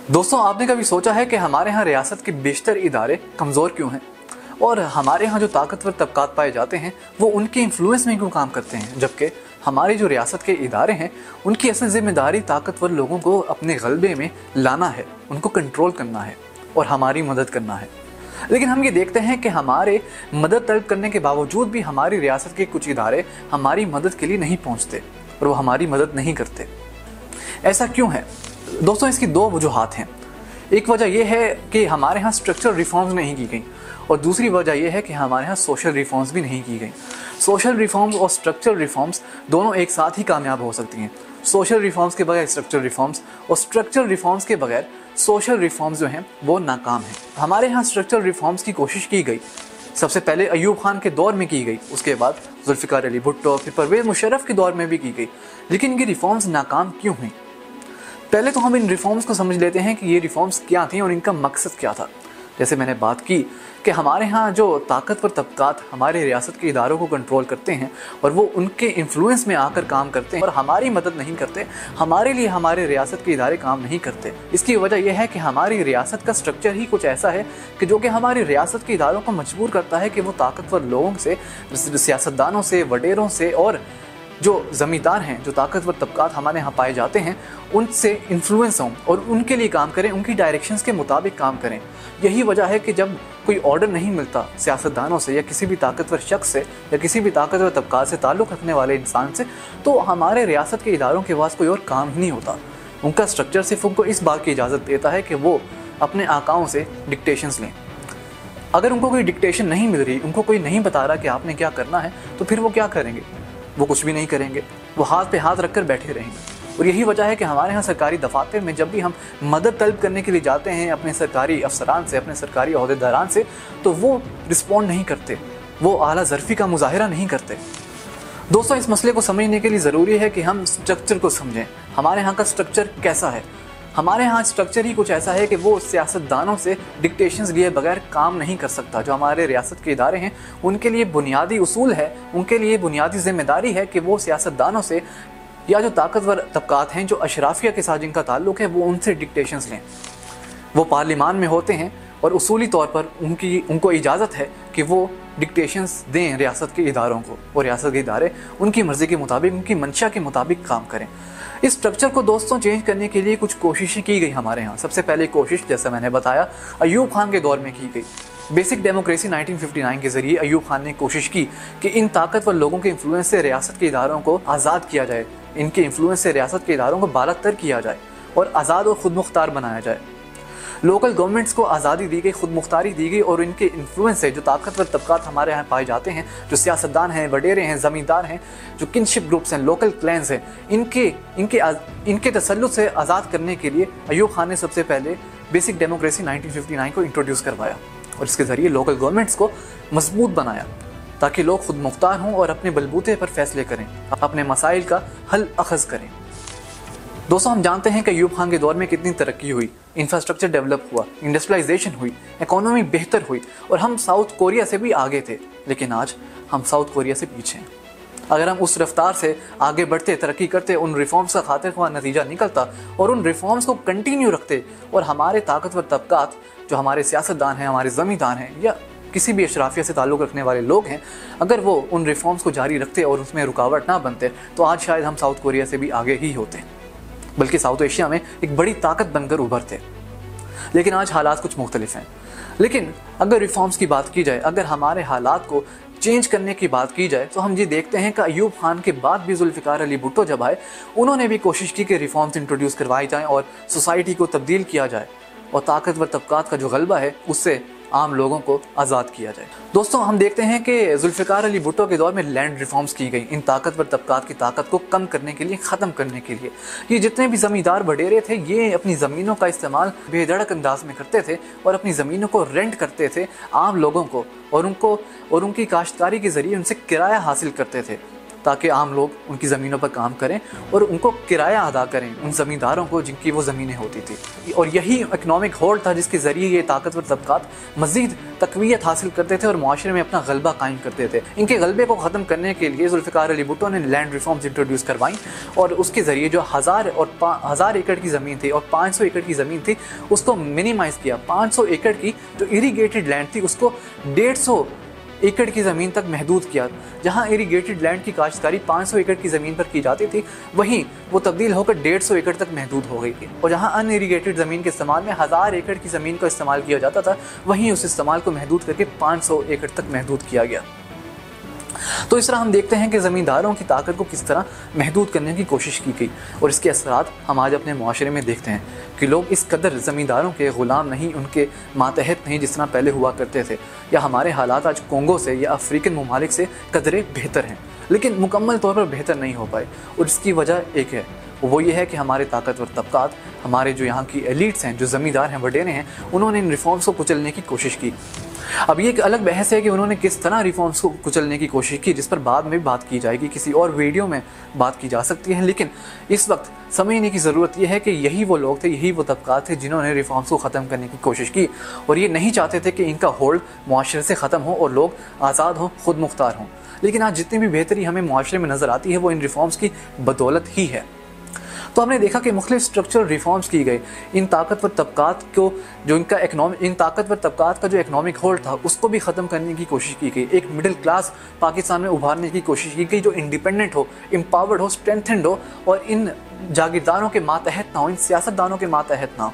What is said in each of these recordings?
دوستوں، آپ نے کبھی سوچا ہے کہ ہمارے ہاں ریاست کے بیشتر ادارے کمزور کیوں ہیں؟ اور ہمارے ہاں جو طاقتور طبقات پائے جاتے ہیں وہ ان کے انفلوئنس میں کیوں کام کرتے ہیں، جبکہ ہماری جو ریاست کے ادارے ہیں ان کی اصل ذمہ داری طاقتور لوگوں کو اپنے غلبے میں لانا ہے، ان کو کنٹرول کرنا ہے اور ہماری مدد کرنا ہے۔ لیکن ہم یہ دیکھتے ہیں کہ ہمارے مدد طلب کرنے کے باوجود بھی ہماری ریاست کے کچھ ادارے ہماری مدد کے لیے نہیں پہنچتے اور وہ ہماری مدد نہیں کرتے۔ ایسا کیوں ہے؟ دوستوں، اس کی دو وجوہات ہیں۔ ایک وجہ یہ ہے کہ ہمارے ہاں اسٹرکچرل ریفارمز نہیں کی گئیں، اور دوسری وجہ یہ ہے کہ ہمارے ہاں سوشل ریفارمز بھی نہیں کی گئیں۔ سوشل ریفارمز اور اسٹرکچرل ریفارمز دونوں ایک ساتھ ہی کامیاب ہو سکتی ہیں۔ سوشل ریفارمز کے بغیر اسٹرکچرل ریفارمز اور اسٹرکچرل ریفارمز کے بغیر سوشل ریفارمز جو ہیں وہ ناکام ہیں۔ ہمارے ہاں اسٹرکچرل ریفارمز کی کوشش کی گئی، سب سے پہلے ایوب خان کے دور میں کی گئی، اس کے بعد ذوالفقار علی بھٹو، پھر پرویز مشرف کے دور میں بھی کی گئی، لیکن یہ ریفارمز ناکام کیوں ہوئیں؟ پہلے تو ہم ان ریفارمز کو سمجھ لیتے ہیں کہ یہ ریفارمز کیا تھیں اور ان کا مقصد کیا تھا۔ جیسے میں نے بات کی کہ ہمارے ہاں جو طاقتور طبقات ہمارے ریاست کے اداروں کو کنٹرول کرتے ہیں اور وہ ان کے انفلوئنس میں آ کر کام کرتے ہیں اور ہماری مدد نہیں کرتے، ہمارے لیے ہمارے ریاست کے ادارے کام نہیں کرتے۔ اس کی وجہ یہ ہے کہ ہماری ریاست کا سٹرکچر ہی کچھ ایسا ہے کہ جو کہ ہماری ریاست کے اداروں کو مجبور کرتا ہے کہ وہ طاقتور لوگوں سے، سیاستدانوں سے، وڈیروں سے اور جو زمیندار ہیں، جو طاقتور طبقات ہمارے ہاں پائے جاتے ہیں، ان سے انفلوئنس ہوں اور ان کے لیے کام کریں، ان کی ڈائریکشنز کے مطابق کام کریں۔ یہی وجہ ہے کہ جب کوئی آرڈر نہیں ملتا سیاستدانوں سے یا کسی بھی طاقتور شخص سے یا کسی بھی طاقتور طبقات سے تعلق رکھنے والے انسان سے، تو ہمارے ریاست کے اداروں کے پاس کوئی اور کام ہی نہیں ہوتا۔ ان کا سٹرکچر صرف ان کو اس بات کی اجازت دیتا ہے کہ وہ اپنے آقاؤں سے ڈکٹیشنز لیں۔ اگر ان کو کوئی ڈکٹیشن نہیں مل رہی، ان کو کوئی نہیں بتا رہا کہ آپ نے کیا کرنا ہے، تو پھر وہ کیا کریں گے؟ وہ کچھ بھی نہیں کریں گے، وہ ہاتھ پہ ہاتھ رکھ کر بیٹھے رہیں گے۔ اور یہی وجہ ہے کہ ہمارے ہاں سرکاری دفاتر میں جب بھی ہم مدد طلب کرنے کے لیے جاتے ہیں اپنے سرکاری افسران سے، اپنے سرکاری عہدیداران سے، تو وہ رسپونڈ نہیں کرتے، وہ اعلیٰ ظرفی کا مظاہرہ نہیں کرتے۔ دوستوں، اس مسئلے کو سمجھنے کے لیے ضروری ہے کہ ہم سٹرکچر کو سمجھیں۔ ہمارے ہاں کا سٹرکچر کیسا ہے؟ ہمارے ہاں سٹرکچر ہی کچھ ایسا ہے کہ وہ سیاستدانوں سے ڈکٹیشنز لیے بغیر کام نہیں کر سکتا۔ جو ہمارے ریاست کے ادارے ہیں ان کے لیے بنیادی اصول ہے، ان کے لیے بنیادی ذمہ داری ہے کہ وہ سیاستدانوں سے یا جو طاقتور طبقات ہیں، جو اشرافیہ کے ساتھ جن کا تعلق ہے، وہ ان سے ڈکٹیشنز لیں۔ وہ پارلیمان میں ہوتے ہیں اور اصولی طور پر ان کو اجازت ہے کہ وہ ڈکٹیشنز دیں ریاست کے اداروں کو، اور ریاست کے ادارے ان کی مرضی کے مطابق، ان کی منشا کے مطابق کام کریں۔ اس سٹرکچر کو دوستوں چینج کرنے کے لیے کچھ کوششیں کی گئی ہمارے ہاں۔ سب سے پہلے کوشش، جیسا میں نے بتایا، ایوب خان کے دور میں کی گئی۔ بیسک ڈیموکریسی 1959 کے ذریعے ایوب خان نے کوشش کی کہ ان طاقتور لوگوں کے انفلوئنس سے ریاست کے اداروں کو آزاد کیا جائے، ان کے انفلوئنس سے ریاست کے اداروں کو بالاتر کیا جائے اور آزاد اور خود مختار بنایا جائے۔ لوکل گورنمنٹس کو آزادی دی گئی، خود مختاری دی گئی، اور ان کے انفلوئنس سے جو طاقتور طبقات ہمارے یہاں پائے جاتے ہیں، جو سیاستدان ہیں، وڈیرے ہیں، زمیندار ہیں، جو کنشپ گروپس ہیں، لوکل کلینز ہیں، ان کے تسلط سے آزاد کرنے کے لیے ایوب خان نے سب سے پہلے بیسک ڈیموکریسی 1959 کو انٹروڈیوس کروایا، اور اس کے ذریعے لوکل گورنمنٹس کو مضبوط بنایا تاکہ لوگ خود مختار ہوں اور اپنے بلبوتے پر فیصلے کریں، اپنے مسائل کا حل اخذ کریں۔ دوستوں، ہم جانتے ہیں کہ ایوب خان کے دور میں کتنی ترقی ہوئی، انفراسٹرکچر ڈیولپ ہوا، انڈسٹریلائزیشن ہوئی، اکانومی بہتر ہوئی، اور ہم ساؤتھ کوریا سے بھی آگے تھے۔ لیکن آج ہم ساؤتھ کوریا سے پیچھے ہیں۔ اگر ہم اس رفتار سے آگے بڑھتے، ترقی کرتے، ان ریفارمز کا خاطر خواہ نتیجہ نکلتا اور ان ریفارمز کو کنٹینیو رکھتے، اور ہمارے طاقتور طبقات جو ہمارے سیاستدان ہیں، ہمارے زمیندار ہیں، یا کسی بھی اشرافیہ سے تعلق رکھنے والے لوگ ہیں، اگر وہ ان ریفارمز کو جاری رکھتے اور اس میں رکاوٹ نہ بنتے، تو آج شاید ہم ساؤتھ کوریا سے بھی آگے ہی ہوتے، بلکہ ساؤتھ ایشیا میں ایک بڑی طاقت بن کر ابھرتے۔ لیکن آج حالات کچھ مختلف ہیں۔ لیکن اگر ریفارمز کی بات کی جائے، اگر ہمارے حالات کو چینج کرنے کی بات کی جائے، تو ہم یہ دیکھتے ہیں کہ ایوب خان کے بعد بھی ذوالفقار علی بھٹو جب آئے، انہوں نے بھی کوشش کی کہ ریفارمز انٹروڈیوس کروائی جائیں اور سوسائٹی کو تبدیل کیا جائے، اور طاقتور طبقات کا جو غلبہ ہے اس سے عام لوگوں کو آزاد کیا جائے۔ دوستوں، ہم دیکھتے ہیں کہ ذوالفقار علی بھٹو کے دور میں لینڈ ریفارمز کی گئی، ان طاقتور طبقات کی طاقت کو کم کرنے کے لیے، ختم کرنے کے لیے۔ یہ جتنے بھی زمیندار وڈیرے تھے، یہ اپنی زمینوں کا استعمال بے دھڑک انداز میں کرتے تھے اور اپنی زمینوں کو رینٹ کرتے تھے عام لوگوں کو، اور ان کی کاشتکاری کے ذریعے ان سے کرایہ حاصل کرتے تھے۔ تاکہ عام لوگ ان کی زمینوں پر کام کریں اور ان کو کرایہ ادا کریں ان زمینداروں کو جن کی وہ زمینیں ہوتی تھی۔ اور یہی اکنامک ہولڈ تھا جس کے ذریعے یہ طاقتور طبقات مزید تقویت حاصل کرتے تھے اور معاشرے میں اپنا غلبہ قائم کرتے تھے۔ ان کے غلبے کو ختم کرنے کے لیے ذوالفقار علی بھٹو نے لینڈ ریفارمز انٹروڈیوس کروائیں اور اس کے ذریعے جو 1000 ایکڑ کی زمین تھی اور 500 ایکڑ کی زمین تھی اس کو منیمائز کیا۔ 500 ایکڑ کی جو اریگیٹڈ لینڈ تھی اس کو 150 ایکڑ کی زمین تک محدود کیا۔ جہاں اریگیٹڈ لینڈ کی کاشتکاری 500 ایکڑ کی زمین پر کی جاتی تھی وہیں وہ تبدیل ہو کر 150 ایکڑ تک محدود ہو گئی تھی، اور جہاں ان اریگیٹڈ زمین کے استعمال میں 1000 ایکڑ کی زمین کا استعمال کیا جاتا تھا وہیں اس استعمال کو محدود کر کے 500 ایکڑ تک محدود کیا گیا۔ تو اس طرح ہم دیکھتے ہیں کہ زمینداروں کی طاقت کو کس طرح محدود کرنے کی کوشش کی گئی، اور اس کے اثرات ہم آج اپنے معاشرے میں دیکھتے ہیں کہ لوگ اس قدر زمینداروں کے غلام نہیں، ان کے ماتحت نہیں جس طرح پہلے ہوا کرتے تھے۔ یا ہمارے حالات آج کونگو سے یا افریقن ممالک سے قدرے بہتر ہیں، لیکن مکمل طور پر بہتر نہیں ہو پائے، اور اس کی وجہ ایک ہے، وہ یہ ہے کہ ہمارے طاقتور طبقات، ہمارے جو یہاں کی ایلیٹس ہیں، جو زمیندار ہیں، وڈیرے ہیں، انہوں نے ان ریفارمز کو کچلنے کی کوشش کی۔ اب یہ ایک الگ بحث ہے کہ انہوں نے کس طرح ریفارمز کو کچلنے کی کوشش کی، جس پر بعد میں بات کی جائے گی، کسی اور ویڈیو میں بات کی جا سکتی ہے، لیکن اس وقت سمجھنے کی ضرورت یہ ہے کہ یہی وہ لوگ تھے، یہی وہ طبقات تھے جنہوں نے ریفارمز کو ختم کرنے کی کوشش کی، اور یہ نہیں چاہتے تھے کہ ان کا ہولڈ معاشرے سے ختم ہو اور لوگ آزاد ہوں، خود مختار ہوں۔ لیکن آج جتنی بھی بہتری ہمیں معاشرے میں نظر آتی ہے وہ ان ریفارمز کی بدولت ہی ہے۔ تو ہم نے دیکھا کہ مختلف اسٹرکچرل ریفارمز کی گئی، ان طاقتور طبقات کو جو ان طاقتور طبقات کا جو اکنامک ہولڈ تھا اس کو بھی ختم کرنے کی کوشش کی گئی، ایک مڈل کلاس پاکستان میں ابھارنے کی کوشش کی گئی جو انڈیپینڈنٹ ہو، امپاورڈ ہو، اسٹرینتھنڈ ہو، اور ان جاگیرداروں کے ماتحت نہ ہو، ان سیاستدانوں کے ماتحت نہ ہو۔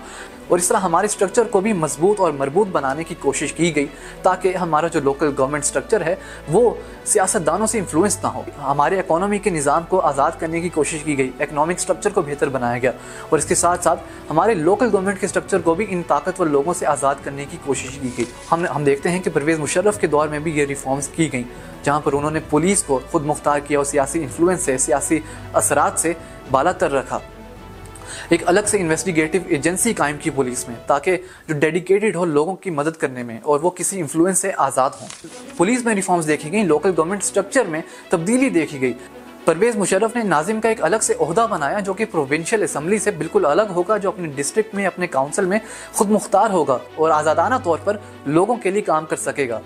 اور اس طرح ہمارے اسٹرکچر کو بھی مضبوط اور مربوط بنانے کی کوشش کی گئی تاکہ ہمارا جو لوکل گورنمنٹ اسٹرکچر ہے وہ سیاستدانوں سے انفلوئنس نہ ہو۔ ہمارے اکانومی کے نظام کو آزاد کرنے کی کوشش کی گئی، اکنامک اسٹرکچر کو بہتر بنایا گیا، اور اس کے ساتھ ساتھ ہمارے لوکل گورنمنٹ کے اسٹرکچر کو بھی ان طاقتور لوگوں سے آزاد کرنے کی کوشش کی گئی۔ ہم دیکھتے ہیں کہ پرویز مشرف کے دور میں بھی یہ ریفارمز کی گئیں، جہاں پر انہوں نے پولیس کو خود مختار کیا اور سیاسی انفلوئنس سے، سیاسی اثرات سے بالا تر رکھا۔ ایک الگ سے انویسٹیگیٹو ایجنسی قائم کی پولیس میں تاکہ جو ڈیڈیکیٹڈ ہو لوگوں کی مدد کرنے میں اور وہ کسی انفلوئنس سے آزاد ہوں۔ پولیس میں ریفارمز دیکھی گئیں، لوکل گورنمنٹ اسٹرکچر میں تبدیلی دیکھی گئی۔ پرویز مشرف نے ناظم کا ایک الگ سے عہدہ بنایا جو کہ پروونشل اسمبلی سے بالکل الگ ہوگا، جو اپنے ڈسٹرکٹ میں، اپنے کاؤنسل میں خود مختار ہوگا اور آزادانہ طور پر لوگوں کے لیے کام کر سکے گا،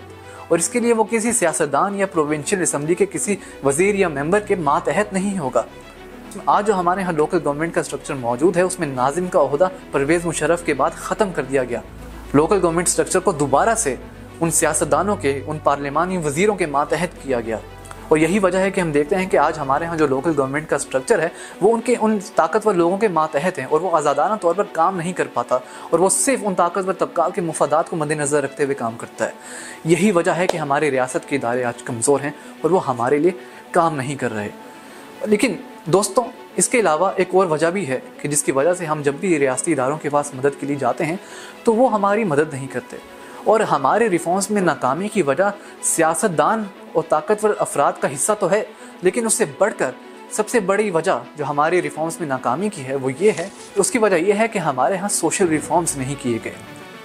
اور اس کے لیے وہ کسی سیاستدان یا پروونشل اسمبلی کے کسی وزیر یا ممبر کے ماتحت نہیں ہوگا۔ آج جو ہمارے ہاں لوکل گورنمنٹ کا اسٹرکچر موجود ہے اس میں ناظم کا عہدہ پرویز مشرف کے بعد ختم کر دیا گیا۔ لوکل گورنمنٹ اسٹرکچر کو دوبارہ سے ان سیاستدانوں کے، ان پارلیمانی وزیروں کے ماتحت کیا گیا، اور یہی وجہ ہے کہ ہم دیکھتے ہیں کہ آج ہمارے ہاں جو لوکل گورنمنٹ کا اسٹرکچر ہے وہ ان طاقتور لوگوں کے ماتحت ہیں، اور وہ آزادانہ طور پر کام نہیں کر پاتا، اور وہ صرف ان طاقتور طبقات کے مفادات کو مد نظر رکھتے ہوئے کام کرتا ہے۔ یہی وجہ ہے کہ ہمارے ریاست کے ادارے آج کمزور ہیں اور وہ ہمارے لیے کام نہیں کر رہے۔ لیکن دوستوں، اس کے علاوہ ایک اور وجہ بھی ہے کہ جس کی وجہ سے ہم جب بھی ریاستی اداروں کے پاس مدد کے لیے جاتے ہیں تو وہ ہماری مدد نہیں کرتے، اور ہمارے ریفارمز میں ناکامی کی وجہ سیاستدان اور طاقتور افراد کا حصہ تو ہے، لیکن اس سے بڑھ کر سب سے بڑی وجہ جو ہمارے ریفارمز میں ناکامی کی ہے وہ یہ ہے، اس کی وجہ یہ ہے کہ ہمارے ہاں سوشل ریفارمز نہیں کیے گئے۔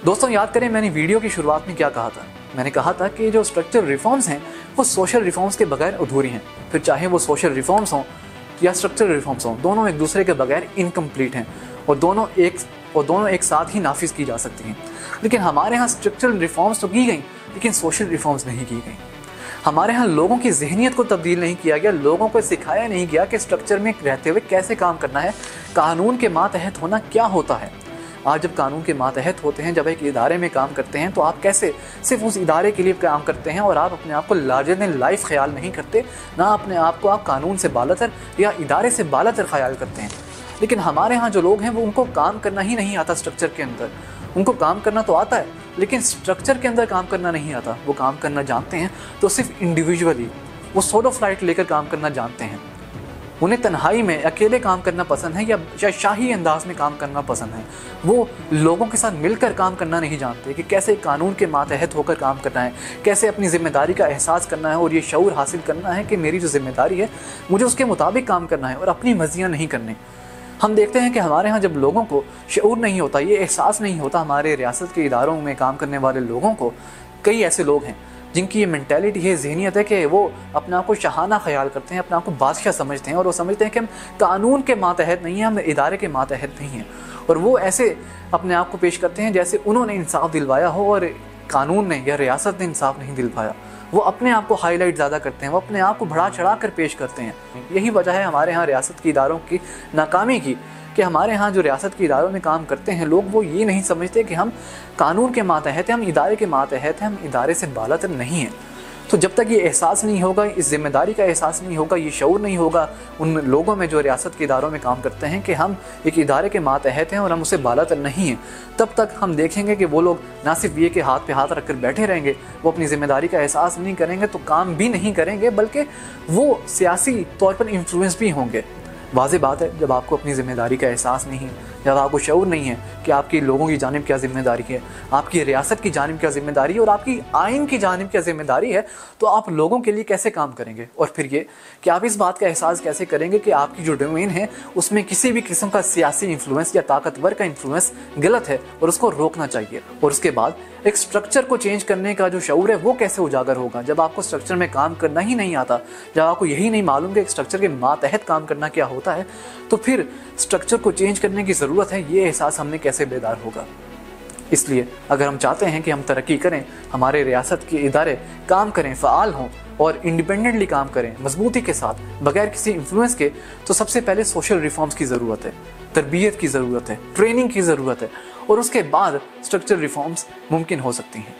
دوستوں یاد کریں میں نے ویڈیو کی شروعات میں کیا کہا تھا، میں نے کہا تھا کہ جو اسٹرکچر ریفارمز ہیں وہ سوشل ریفارمز کے بغیر ادھوری ہیں، پھر چاہے وہ سوشل ریفارمز ہوں یا اسٹرکچرل ریفارمز ہوں، دونوں ایک دوسرے کے بغیر انکمپلیٹ ہیں، اور دونوں ایک ساتھ ہی نافذ کی جا سکتی ہیں۔ لیکن ہمارے ہاں اسٹرکچرل ریفارمز تو کی گئیں لیکن سوشل ریفارمز نہیں کی گئیں۔ ہمارے ہاں لوگوں کی ذہنیت کو تبدیل نہیں کیا گیا، لوگوں کو سکھایا نہیں گیا کہ اسٹرکچر میں رہتے ہوئے کیسے کام کرنا ہے، قانون کے ماتحت ہونا کیا ہوتا ہے۔ آج جب قانون کے ماتحت ہوتے ہیں، جب ایک ادارے میں کام کرتے ہیں تو آپ کیسے صرف اس ادارے کے لیے کام کرتے ہیں، اور آپ اپنے آپ کو لارجر دین لائف خیال نہیں کرتے، نہ اپنے آپ کو آپ قانون سے بالاتر یا ادارے سے بالاتر خیال کرتے ہیں۔ لیکن ہمارے ہاں جو لوگ ہیں وہ ان کو کام کرنا ہی نہیں آتا اسٹرکچر کے اندر، ان کو کام کرنا تو آتا ہے لیکن اسٹرکچر کے اندر کام کرنا نہیں آتا۔ وہ کام کرنا جانتے ہیں تو صرف انڈیویجولی، وہ سولو فلائٹ لے کر کام کرنا جانتے ہیں، انہیں تنہائی میں اکیلے کام کرنا پسند ہے یا شاہی انداز میں کام کرنا پسند ہے۔ وہ لوگوں کے ساتھ مل کر کام کرنا نہیں جانتے کہ کیسے قانون کے ماتحت ہو کر کام کرنا ہے، کیسے اپنی ذمہ داری کا احساس کرنا ہے اور یہ شعور حاصل کرنا ہے کہ میری جو ذمہ داری ہے مجھے اس کے مطابق کام کرنا ہے اور اپنی مرضیاں نہیں کرنی۔ ہم دیکھتے ہیں کہ ہمارے ہاں جب لوگوں کو شعور نہیں ہوتا، یہ احساس نہیں ہوتا، ہمارے ریاست کے اداروں میں کام کرنے والے لوگوں کو، کئی ایسے لوگ ہیں جن کی یہ مینٹیلٹی ہے، ذہنیت ہے کہ وہ اپنے آپ کو شاہانہ خیال کرتے ہیں، اپنے آپ کو بادشاہ سمجھتے ہیں، اور وہ سمجھتے ہیں کہ ہم قانون کے ماتحت نہیں ہیں، ہم ادارے کے ماتحت نہیں ہیں، اور وہ ایسے اپنے آپ کو پیش کرتے ہیں جیسے انہوں نے انصاف دلوایا ہو اور قانون نے یا ریاست نے انصاف نہیں دلوایا۔ وہ اپنے آپ کو ہائی لائٹ زیادہ کرتے ہیں، وہ اپنے آپ کو بڑھا چڑھا کر پیش کرتے ہیں۔ یہی وجہ ہے ہمارے ہاں ریاست کے اداروں کی ناکامی کی، کہ ہمارے ہاں جو ریاست کے اداروں میں کام کرتے ہیں لوگ، وہ یہ نہیں سمجھتے کہ ہم قانون کے ماتحت ہیں، ہم ادارے کے ماتحت ہیں، ہم ادارے سے بالاتر نہیں ہیں۔ تو جب تک یہ احساس نہیں ہوگا، اس ذمہ داری کا احساس نہیں ہوگا، یہ شعور نہیں ہوگا ان لوگوں میں جو ریاست کے اداروں میں کام کرتے ہیں کہ ہم ایک ادارے کے ماتحت ہیں اور ہم اسے بالاتر نہیں ہیں، تب تک ہم دیکھیں گے کہ وہ لوگ نہ صرف یہ کہ ہاتھ پہ ہاتھ رکھ کر بیٹھے رہیں گے، وہ اپنی ذمہ داری کا احساس نہیں کریں گے تو کام بھی نہیں کریں گے، بلکہ وہ سیاسی طور پر انفلوئنس بھی ہوں گے۔ واضح بات ہے، جب آپ کو اپنی ذمہ داری کا احساس نہیں، جب آپ کو شعور نہیں ہے کہ آپ کی لوگوں کی جانب کیا ذمہ داری ہے، آپ کی ریاست کی جانب کیا ذمہ داری ہے اور آپ کی آئین کی جانب کیا ذمہ داری ہے، تو آپ لوگوں کے لیے کیسے کام کریں گے؟ اور پھر یہ کہ آپ اس بات کا احساس کیسے کریں گے کہ آپ کی جو ڈومین ہے اس میں کسی بھی قسم کا سیاسی انفلوئنس یا طاقتور کا انفلوئنس غلط ہے اور اس کو روکنا چاہیے۔ اور اس کے بعد ایک سٹرکچر کو چینج کرنے کا جو شعور ہے وہ کیسے اجاگر ہوگا؟ جب آپ کو سٹرکچر میں کام کرنا ہی نہیں آتا، جب آپ کو یہی نہیں معلوم کہ ایک سٹرکچر کے ماتحت کام کرنا کیا ہوتا ہے، تو پھر سٹرکچر کو چینج کرنے کی ضرورت ہے، یہ احساس ہم میں کیسے بیدار ہوگا؟ اس لیے اگر ہم چاہتے ہیں کہ ہم ترقی کریں، ہمارے ریاست کے ادارے کام کریں، فعال ہوں اور انڈیپینڈنٹلی کام کریں مضبوطی کے ساتھ بغیر کسی انفلوئنس کے، تو سب سے پہلے سوشل ریفارمز کی ضرورت ہے، تربیت کی ضرورت ہے، ٹریننگ کی ضرورت ہے، اور اس کے بعد سٹرکچر ریفارمز ممکن ہو سکتی ہیں۔